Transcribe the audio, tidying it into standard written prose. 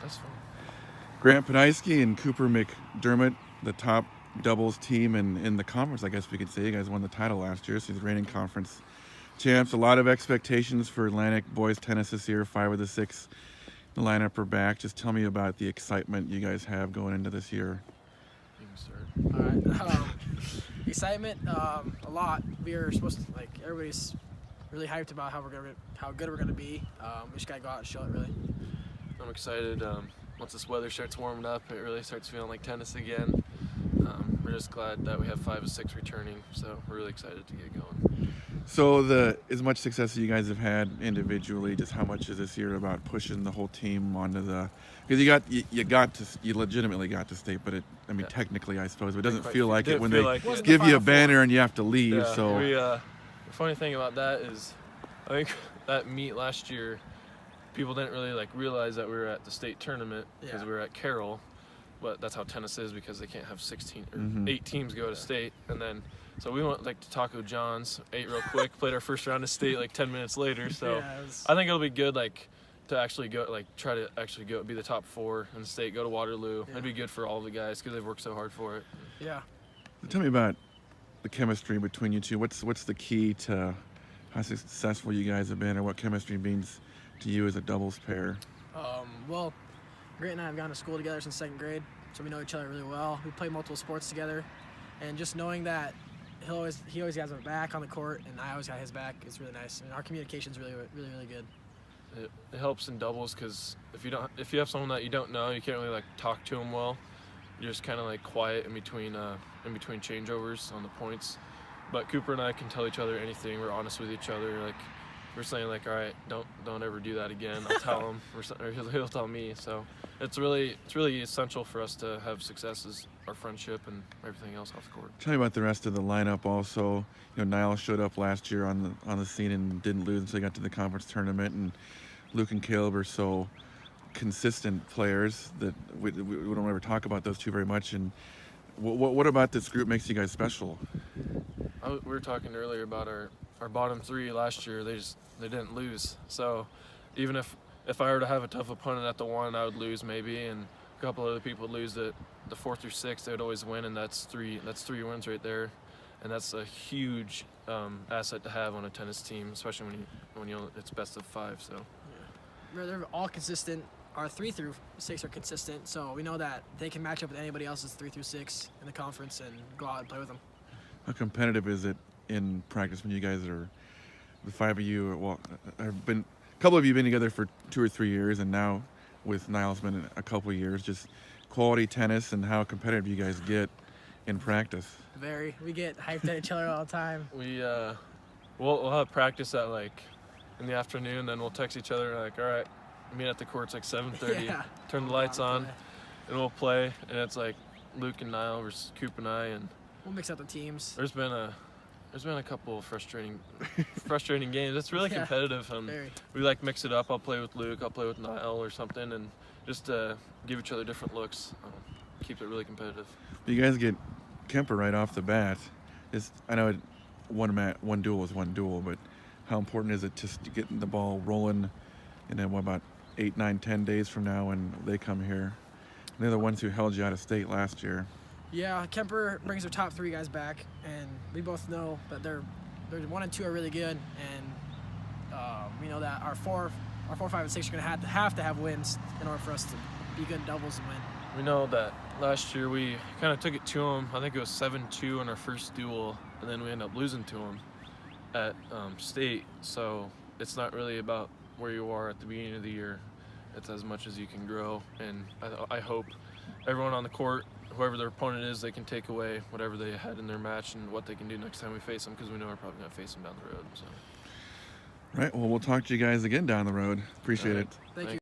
That's fine. Grant Podhajsky and Cooper McDermott, the top doubles team in the conference, I guess we could say. You guys won the title last year, so he's reigning conference champs. A lot of expectations for Atlantic boys tennis this year. 5 of the 6 in the lineup are back. Just tell me about the excitement you guys have going into this year. You can start. All right. Excitement, a lot. We are supposed to, everybody's really hyped about how good we're gonna be. We just gotta go out and show it, really. I'm excited. Once this weather starts warming up, it really starts feeling like tennis again. We're just glad that we have 5 of 6 returning, so we're really excited to get going. So as much success as you guys have had individually, just how much is this year about pushing the whole team onto the? Because you legitimately got to state, but technically I suppose, but it doesn't feel like it when they give you a banner and you have to leave. Yeah, so the funny thing about that is, I think that meet last year, people didn't really realize that we were at the state tournament because we were at Carroll, but that's how tennis is because they can't have 16 or 8 teams go to state, and then. So we went to Taco John's, ate real quick, played our first round of state 10 minutes later. So I think it'll be good to actually go try to actually go be the top 4 in the state, go to Waterloo. It'd be good for all the guys because they've worked so hard for it. Yeah. Tell me about the chemistry between you two. What's the key to how successful you guys have been, or what chemistry means to you as a doubles pair? Well, Grant and I have gone to school together since 2nd grade, so we know each other really well. We play multiple sports together, and just knowing that he always has my back on the court, and I always got his back. It's really nice, and our communication's really good. It helps in doubles because if you have someone that you don't know, you can't really talk to them well. You're just kind of quiet in between changeovers on the points. But Cooper and I can tell each other anything. We're honest with each other. We're saying all right, don't ever do that again. I'll tell him, or he'll tell me. So it's really essential for us to have success is our friendship and everything else off the court. Tell me about the rest of the lineup. Also, Niall showed up last year on the scene and didn't lose until he got to the conference tournament. And Luke and Caleb are so consistent players that we don't ever talk about those two very much. And what about this group makes you guys special? We were talking earlier about our bottom 3 last year. They didn't lose. So even if I were to have a tough opponent at the 1, I would lose maybe, and a couple other people would lose the 4 through 6. They would always win, and that's 3 wins right there, and that's a huge asset to have on a tennis team, especially when it's best of 5. So they're all consistent. Our 3 through 6 are consistent, so we know that they can match up with anybody else's 3 through 6 in the conference and go out and play with them. How competitive is it in practice when you guys are, the 5 of you? Well, a couple of you have been together for 2 or 3 years, and now with Niall's been a couple of years. Just quality tennis and how competitive you guys get in practice. Very. We get hyped at each other all the time. We'll have practice at in the afternoon, then we'll text each other all right, meet at the courts 7:30. Turn the lights on, and we'll play. And it's Luke and Niall versus Coop and I, and we'll mix up the teams. There's been a couple of frustrating games. It's really competitive. We mix it up. I'll play with Luke, I'll play with Niall or something, and just give each other different looks. Keep it really competitive. You guys get Kemper right off the bat. I know one duel is one duel, but how important is it just to get the ball rolling? And then about 8, 9, 10 days from now when they come here? And they're the ones who held you out of state last year. Yeah, Kemper brings their top 3 guys back, and we both know that they're 1 and 2 are really good, and we know that our 4, 5, and 6 are going to have to have wins in order for us to be good in doubles and win. We know that last year we kind of took it to them. I think it was 7-2 in our first duel, and then we ended up losing to them at state. So it's not really about where you are at the beginning of the year. It's as much as you can grow, and I hope everyone on the court, whoever their opponent is, they can take away whatever they had in their match and what they can do next time we face them, because we know we're probably going to face them down the road. So. Right, well, we'll talk to you guys again down the road. Appreciate it. Thank you.